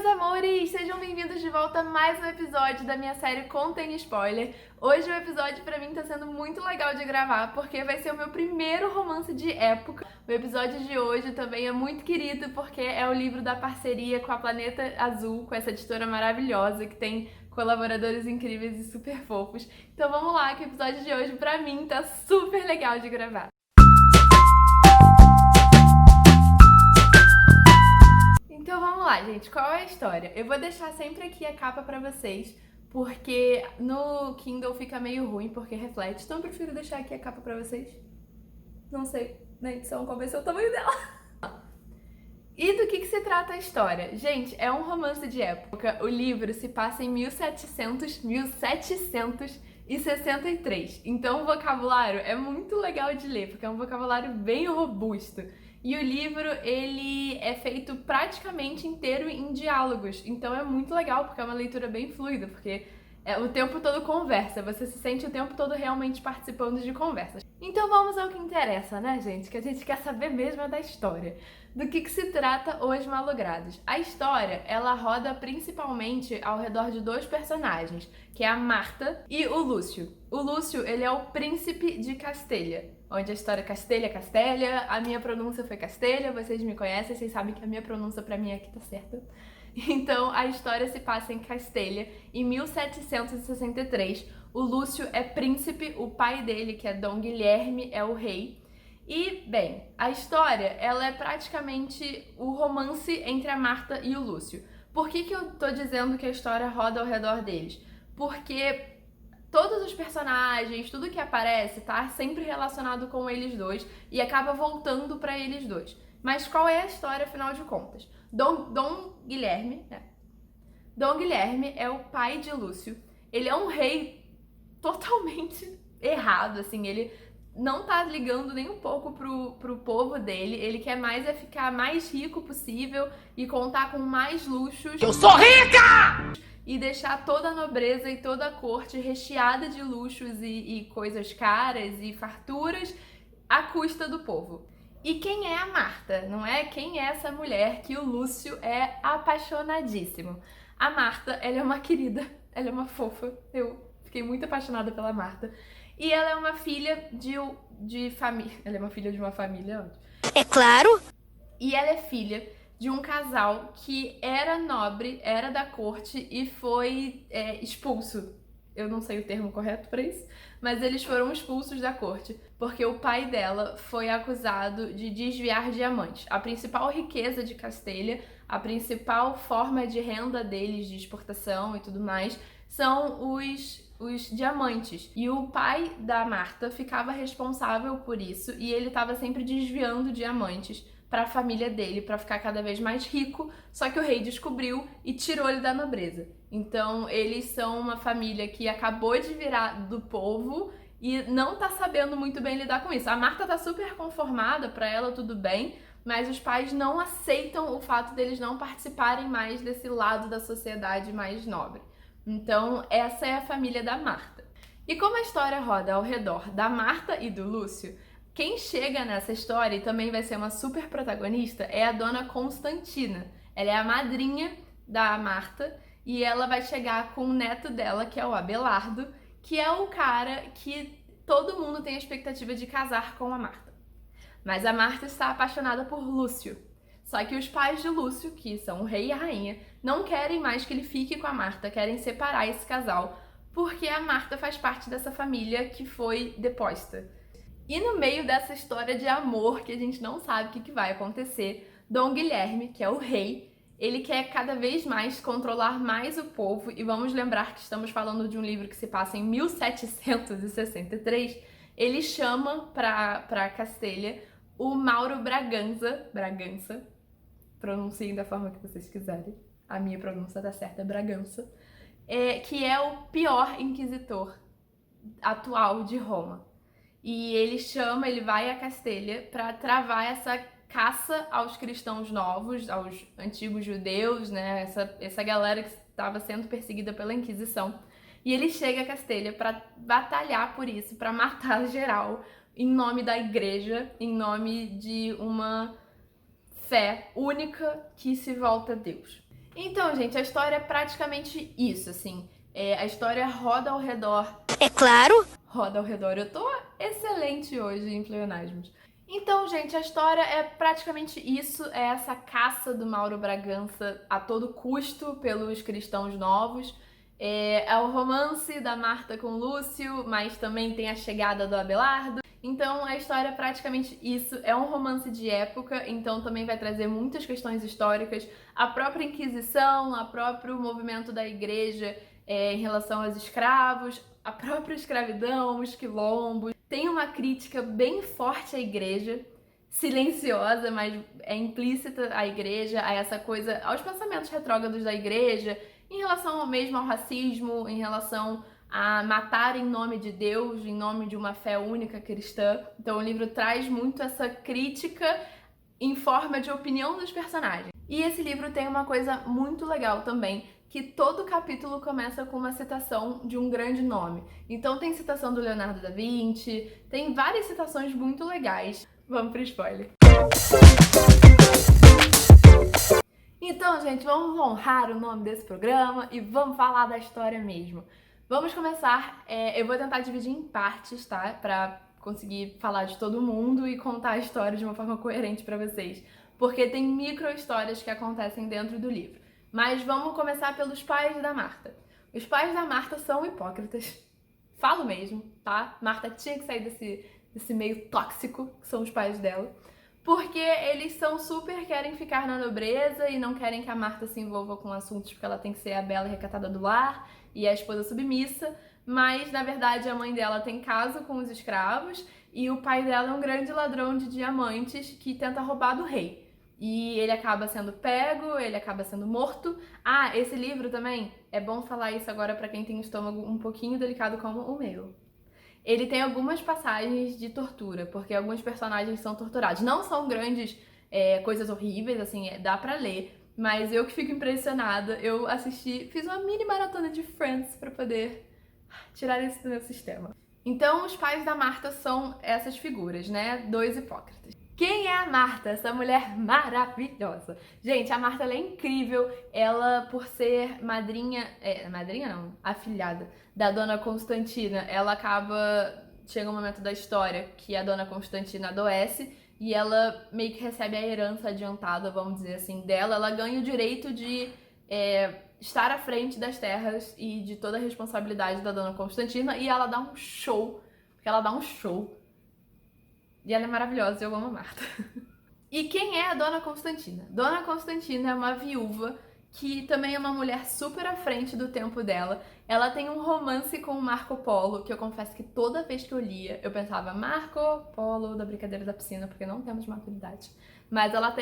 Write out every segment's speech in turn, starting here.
meus amores! Sejam bem-vindos de volta a mais um episódio da minha série Contém Spoiler. Hoje o episódio pra mim tá sendo muito legal de gravar, porque vai ser o meu primeiro romance de época. O episódio de hoje também é muito querido, porque é o livro da parceria com a Planeta Azul, com essa editora maravilhosa, que tem colaboradores incríveis e super fofos. Então vamos lá, que o episódio de hoje pra mim tá super legal de gravar. Então vamos lá, gente. Qual é a história? Eu vou deixar sempre aqui a capa pra vocês, porque no Kindle fica meio ruim, porque reflete. Então eu prefiro deixar aqui a capa pra vocês. Não sei, na edição, qual vai ser o tamanho dela. E do que se trata a história? Gente, é um romance de época. O livro se passa em 1763. Então o vocabulário é muito legal de ler, porque é um vocabulário bem robusto. E o livro, ele é feito praticamente inteiro em diálogos. Então é muito legal, porque é uma leitura bem fluida, porque é o tempo todo conversa. Você se sente o tempo todo realmente participando de conversas. Então vamos ao que interessa, né, gente? Que a gente quer saber mesmo é da história. Do que se trata Os Malogrados? A história, ela roda principalmente ao redor de dois personagens, que é a Marta e o Lúcio. O Lúcio, ele é o príncipe de Castelha, onde a história é Castelha, a minha pronúncia foi Castelha, vocês me conhecem, vocês sabem que a minha pronúncia pra mim aqui tá certa. Então a história se passa em Castelha, em 1763. O Lúcio é príncipe, o pai dele, que é Dom Guilherme, é o rei. E, bem, a história, ela é praticamente o romance entre a Marta e o Lúcio. Por que eu tô dizendo que a história roda ao redor deles? Porque todos os personagens, tudo que aparece, tá sempre relacionado com eles dois e acaba voltando pra eles dois. Mas qual é a história, afinal de contas? Dom Guilherme é o pai de Lúcio. Ele é um rei totalmente errado, assim, ele não tá ligando nem um pouco pro povo dele, ele quer mais é ficar mais rico possível e contar com mais luxos. Eu sou rica! E deixar toda a nobreza e toda a corte recheada de luxos e coisas caras e farturas à custa do povo. E quem é a Marta? Não é? Quem é essa mulher que o Lúcio é apaixonadíssimo? A Marta, ela é uma querida, ela é uma fofa, eu fiquei muito apaixonada pela Marta. E ela é uma filha de família. Ela é uma filha de uma família. É claro. E ela é filha de um casal que era nobre, era da corte e foi expulso. Eu não sei o termo correto pra isso, mas eles foram expulsos da corte porque o pai dela foi acusado de desviar diamantes. A principal riqueza de Castelha, a principal forma de renda deles, de exportação e tudo mais, são os diamantes. E o pai da Marta ficava responsável por isso e ele estava sempre desviando diamantes para a família dele, para ficar cada vez mais rico, só que o rei descobriu e tirou ele da nobreza. Então eles são uma família que acabou de virar do povo e não tá sabendo muito bem lidar com isso. A Marta tá super conformada, para ela tudo bem, mas os pais não aceitam o fato deles não participarem mais desse lado da sociedade mais nobre. Então essa é a família da Marta. E como a história roda ao redor da Marta e do Lúcio, quem chega nessa história e também vai ser uma super protagonista é a dona Constantina. Ela é a madrinha da Marta e ela vai chegar com o neto dela, que é o Abelardo, que é o cara que todo mundo tem a expectativa de casar com a Marta. Mas a Marta está apaixonada por Lúcio. Só que os pais de Lúcio, que são o rei e a rainha, não querem mais que ele fique com a Marta, querem separar esse casal, porque a Marta faz parte dessa família que foi deposta. E no meio dessa história de amor, que a gente não sabe o que vai acontecer, Dom Guilherme, que é o rei, ele quer cada vez mais controlar mais o povo, e vamos lembrar que estamos falando de um livro que se passa em 1763, ele chama para Castelha o Mauro Bragança, pronunciem da forma que vocês quiserem, a minha pronúncia tá certa, é Bragança, que é o pior inquisitor atual de Roma. E ele vai a Castelha para travar essa caça aos cristãos novos, aos antigos judeus, né? Essa galera que estava sendo perseguida pela Inquisição. E ele chega a Castelha para batalhar por isso, para matar geral, em nome da igreja, em nome de uma fé única que se volta a Deus. Então, gente, a história é praticamente isso, assim. A história roda ao redor. É claro. Roda ao redor. Eu tô excelente hoje em pleonasmos. Então, gente, a história é praticamente isso. É essa caça do Mauro Bragança a todo custo pelos cristãos novos. É o romance da Marta com o Lúcio, mas também tem a chegada do Abelardo. Então a história é praticamente isso, é um romance de época, então também vai trazer muitas questões históricas, a própria Inquisição, o próprio movimento da igreja em relação aos escravos, a própria escravidão, os quilombos. Tem uma crítica bem forte à igreja, silenciosa, mas é implícita à igreja, a essa coisa, aos pensamentos retrógrados da igreja, em relação ao mesmo ao racismo, em relação a matar em nome de Deus, em nome de uma fé única cristã. Então o livro traz muito essa crítica em forma de opinião dos personagens. E esse livro tem uma coisa muito legal também, que todo capítulo começa com uma citação de um grande nome. Então tem citação do Leonardo da Vinci, tem várias citações muito legais. Vamos pro spoiler. Então, gente, vamos honrar o nome desse programa e vamos falar da história mesmo. Vamos começar, eu vou tentar dividir em partes, tá? Pra conseguir falar de todo mundo e contar a história de uma forma coerente pra vocês. Porque tem micro-histórias que acontecem dentro do livro. Mas vamos começar pelos pais da Marta. Os pais da Marta são hipócritas. Falo mesmo, tá? Marta tinha que sair desse meio tóxico que são os pais dela. Porque eles querem ficar na nobreza e não querem que a Marta se envolva com assuntos porque ela tem que ser a bela e recatada do lar e a esposa submissa, mas na verdade a mãe dela tem caso com os escravos e o pai dela é um grande ladrão de diamantes que tenta roubar do rei. E ele acaba sendo pego, ele acaba sendo morto. Ah, esse livro também, é bom falar isso agora pra quem tem um estômago um pouquinho delicado como o meu. Ele tem algumas passagens de tortura, porque alguns personagens são torturados. Não são grandes coisas horríveis, assim, dá pra ler. Mas eu que fico impressionada, eu fiz uma mini maratona de Friends pra poder tirar isso do meu sistema. Então, os pais da Marta são essas figuras, né? Dois hipócritas. Quem é a Marta? Essa mulher maravilhosa. Gente, a Marta, ela é incrível. Ela, por ser madrinha... madrinha não, afilhada da Dona Constantina, ela acaba... Chega um momento da história que a Dona Constantina adoece e ela meio que recebe a herança adiantada, vamos dizer assim, dela. Ela ganha o direito de estar à frente das terras e de toda a responsabilidade da Dona Constantina e ela dá um show. Porque ela dá um show. E ela é maravilhosa, eu amo a Marta. E quem é a Dona Constantina? Dona Constantina é uma viúva que também é uma mulher super à frente do tempo dela. Ela tem um romance com o Marco Polo, que eu confesso que toda vez que eu lia, eu pensava Marco Polo da Brincadeira da Piscina, porque não temos maturidade. Mas ela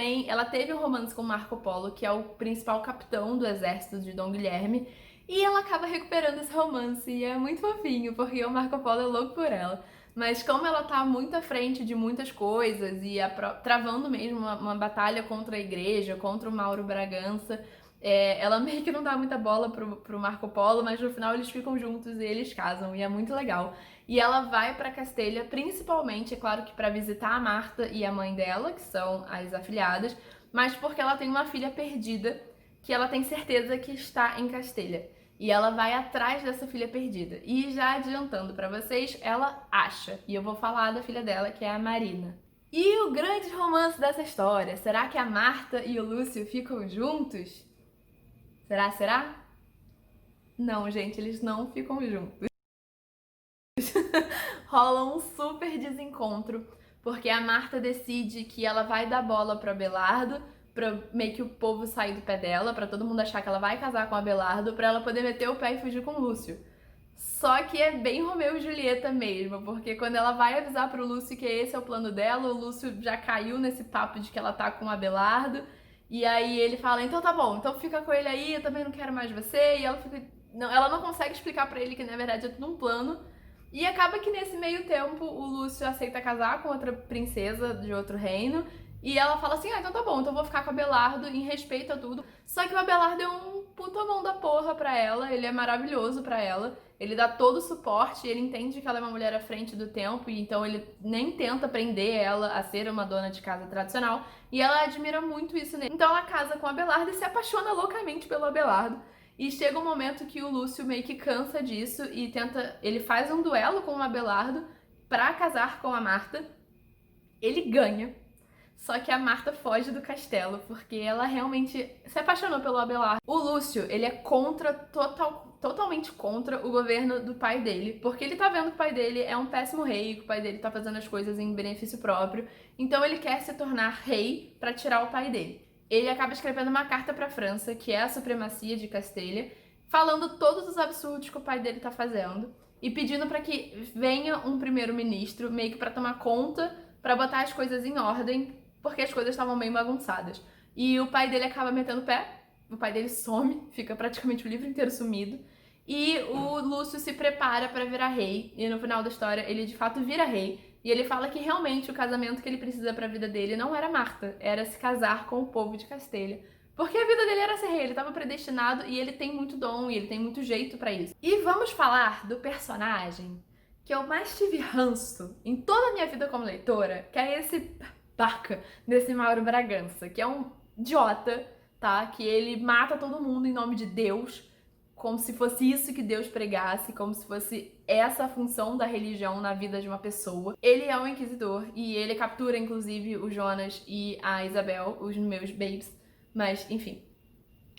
teve um romance com o Marco Polo, que é o principal capitão do exército de Dom Guilherme, e ela acaba recuperando esse romance, e é muito fofinho, porque o Marco Polo é louco por ela. Mas como ela tá muito à frente de muitas coisas e travando mesmo uma batalha contra a igreja, contra o Mauro Bragança, ela meio que não dá muita bola pro Marco Polo, mas no final eles ficam juntos e eles casam, e é muito legal. E ela vai pra Castelha, principalmente, é claro que pra visitar a Marta e a mãe dela, que são as afilhadas, mas porque ela tem uma filha perdida, que ela tem certeza que está em Castelha. E ela vai atrás dessa filha perdida. E já adiantando pra vocês, ela acha. E eu vou falar da filha dela, que é a Marina. E o grande romance dessa história, será que a Marta e o Lúcio ficam juntos? Será? Não, gente, eles não ficam juntos. Rola um super desencontro, porque a Marta decide que ela vai dar bola pro Abelardo, pra meio que o povo sair do pé dela, pra todo mundo achar que ela vai casar com o Abelardo, pra ela poder meter o pé e fugir com o Lúcio. Só que é bem Romeu e Julieta mesmo, porque quando ela vai avisar pro Lúcio que esse é o plano dela, o Lúcio já caiu nesse papo de que ela tá com o Abelardo, e aí ele fala, então tá bom, então fica com ele aí, eu também não quero mais você, e ela não consegue explicar pra ele que na verdade é tudo um plano, e acaba que nesse meio tempo o Lúcio aceita casar com outra princesa de outro reino, e ela fala assim, então tá bom, então eu vou ficar com o Abelardo em respeito a tudo. Só que o Abelardo é um puta mão da porra pra ela, ele é maravilhoso pra ela, ele dá todo o suporte, ele entende que ela é uma mulher à frente do tempo, e então ele nem tenta prender ela a ser uma dona de casa tradicional, e ela admira muito isso nele. Então ela casa com o Abelardo e se apaixona loucamente pelo Abelardo. E chega um momento que o Lúcio meio que cansa disso e ele faz um duelo com o Abelardo pra casar com a Marta. Ele ganha. Só que a Marta foge do castelo, porque ela realmente se apaixonou pelo Abelardo. O Lúcio, ele é totalmente contra o governo do pai dele, porque ele tá vendo que o pai dele é um péssimo rei, que o pai dele tá fazendo as coisas em benefício próprio, então ele quer se tornar rei pra tirar o pai dele. Ele acaba escrevendo uma carta pra França, que é a supremacia de Castelha, falando todos os absurdos que o pai dele tá fazendo, e pedindo pra que venha um primeiro-ministro, meio que pra tomar conta, pra botar as coisas em ordem, porque as coisas estavam bem bagunçadas. E o pai dele acaba metendo o pé, o pai dele some, fica praticamente o livro inteiro sumido, e o Lúcio se prepara pra virar rei, e no final da história ele de fato vira rei, e ele fala que realmente o casamento que ele precisa pra vida dele não era Marta, era se casar com o povo de Castelha. Porque a vida dele era ser rei, ele estava predestinado e ele tem muito dom e ele tem muito jeito pra isso. E vamos falar do personagem que eu mais tive ranço em toda a minha vida como leitora, que é esse baca desse Mauro Bragança, que é um idiota, tá? Que ele mata todo mundo em nome de Deus, como se fosse isso que Deus pregasse, como se fosse essa a função da religião na vida de uma pessoa. Ele é um inquisidor e ele captura, inclusive, o Jonas e a Isabel, os meus babes, mas, enfim.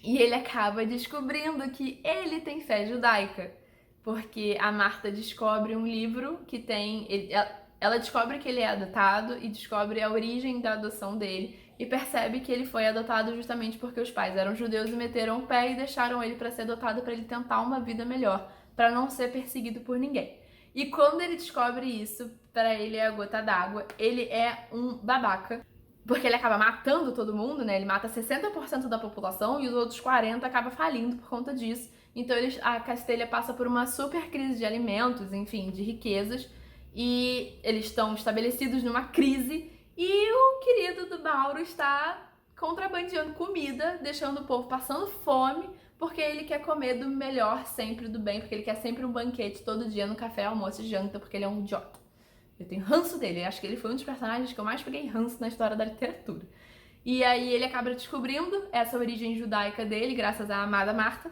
E ele acaba descobrindo que ele tem fé judaica, porque a Marta descobre um livro que tem... Ela descobre que ele é adotado e descobre a origem da adoção dele e percebe que ele foi adotado justamente porque os pais eram judeus e meteram o pé e deixaram ele para ser adotado para ele tentar uma vida melhor, para não ser perseguido por ninguém. E quando ele descobre isso, para ele é a gota d'água, ele é um babaca, porque ele acaba matando todo mundo, né? Ele mata 60% da população e os outros 40% acabam falindo por conta disso. Então a Castelha passa por uma super crise de alimentos, enfim, de riquezas, e eles estão estabelecidos numa crise e o querido do Mauro está contrabandeando comida, deixando o povo passando fome, porque ele quer comer do melhor sempre, do bem, porque ele quer sempre um banquete todo dia no café, almoço e janta, porque ele é um idiota. Eu tenho ranço dele, acho que ele foi um dos personagens que eu mais peguei ranço na história da literatura. E aí ele acaba descobrindo essa origem judaica dele, graças à amada Marta,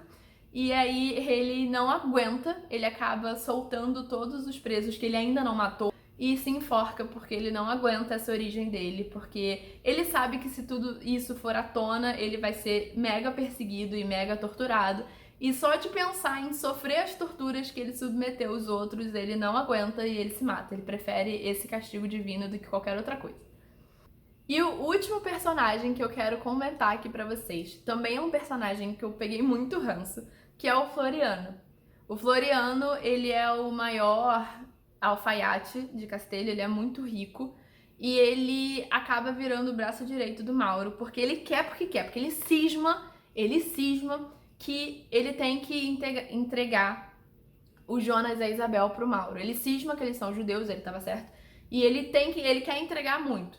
e aí ele não aguenta, ele acaba soltando todos os presos que ele ainda não matou e se enforca porque ele não aguenta essa origem dele, porque ele sabe que se tudo isso for à tona, ele vai ser mega perseguido e mega torturado, e só de pensar em sofrer as torturas que ele submeteu os outros, ele não aguenta e ele se mata. Ele prefere esse castigo divino do que qualquer outra coisa. E o último personagem que eu quero comentar aqui pra vocês, também é um personagem que eu peguei muito ranço, que é o Floriano. O Floriano, ele é o maior alfaiate de Castelha, ele é muito rico, e ele acaba virando o braço direito do Mauro, porque ele quer, porque ele cisma que ele tem que entregar o Jonas e a Isabel pro Mauro. Ele cisma que eles são judeus, ele tava certo, e ele quer entregar muito.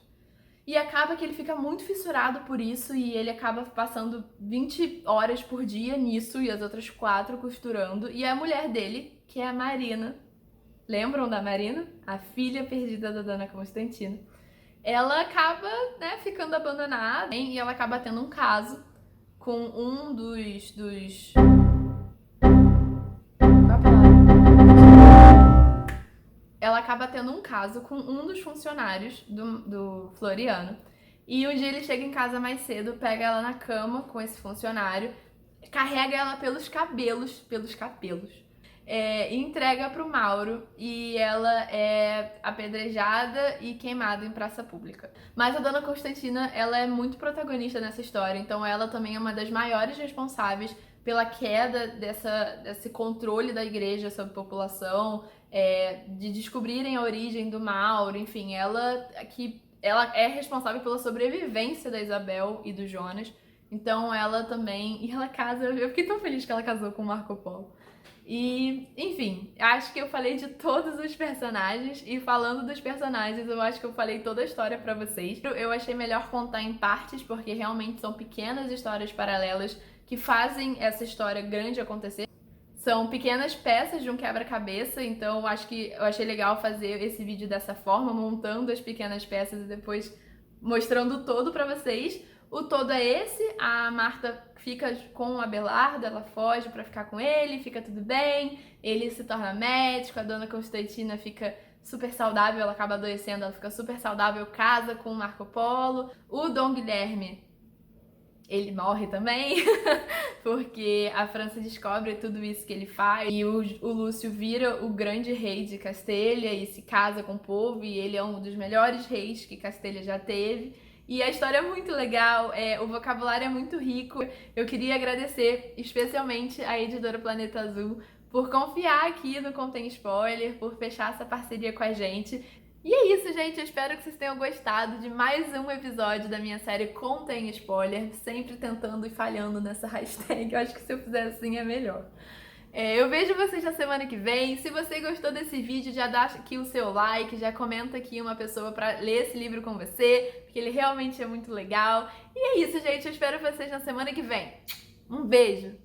E acaba que ele fica muito fissurado por isso e ele acaba passando 20 horas por dia nisso e as outras 4 costurando. E a mulher dele, que é a Marina, lembram da Marina? A filha perdida da Dona Constantina. Ela acaba, né, ficando abandonada e ela acaba tendo um caso com um dos... Ela acaba tendo um caso com um dos funcionários do Floriano. E um dia ele chega em casa mais cedo, pega ela na cama com esse funcionário, carrega ela pelos cabelos, e entrega pro Mauro. E ela é apedrejada e queimada em praça pública. Mas a Dona Constantina, ela é muito protagonista nessa história, então ela também é uma das maiores responsáveis pela queda desse controle da igreja sobre a população, de descobrirem a origem do Mauro, enfim, ela é responsável pela sobrevivência da Isabel e do Jonas, então ela também, e ela casa, eu fiquei tão feliz que ela casou com o Marco Polo. E, enfim, acho que eu falei de todos os personagens, e falando dos personagens, eu acho que eu falei toda a história pra vocês. Eu achei melhor contar em partes, porque realmente são pequenas histórias paralelas que fazem essa história grande acontecer. São pequenas peças de um quebra-cabeça, então eu achei legal fazer esse vídeo dessa forma, montando as pequenas peças e depois mostrando o todo pra vocês. O todo é esse, a Marta fica com o Abelardo, ela foge pra ficar com ele, fica tudo bem, ele se torna médico, a dona Constantina fica super saudável, ela acaba adoecendo, ela fica super saudável, casa com o Marco Polo. O Dom Guilherme, ele morre também, porque a França descobre tudo isso que ele faz, e o Lúcio vira o grande rei de Castelha e se casa com o povo, e ele é um dos melhores reis que Castelha já teve. E a história é muito legal, o vocabulário é muito rico. Eu queria agradecer especialmente a editora Planeta Azul por confiar aqui no Contém Spoiler, por fechar essa parceria com a gente. E é isso, gente. Eu espero que vocês tenham gostado de mais um episódio da minha série Contém Spoiler, sempre tentando e falhando nessa hashtag. Eu acho que se eu fizer assim é melhor. Eu vejo vocês na semana que vem. Se você gostou desse vídeo, já dá aqui o seu like, já comenta aqui uma pessoa pra ler esse livro com você, porque ele realmente é muito legal. E é isso, gente. Eu espero vocês na semana que vem. Um beijo!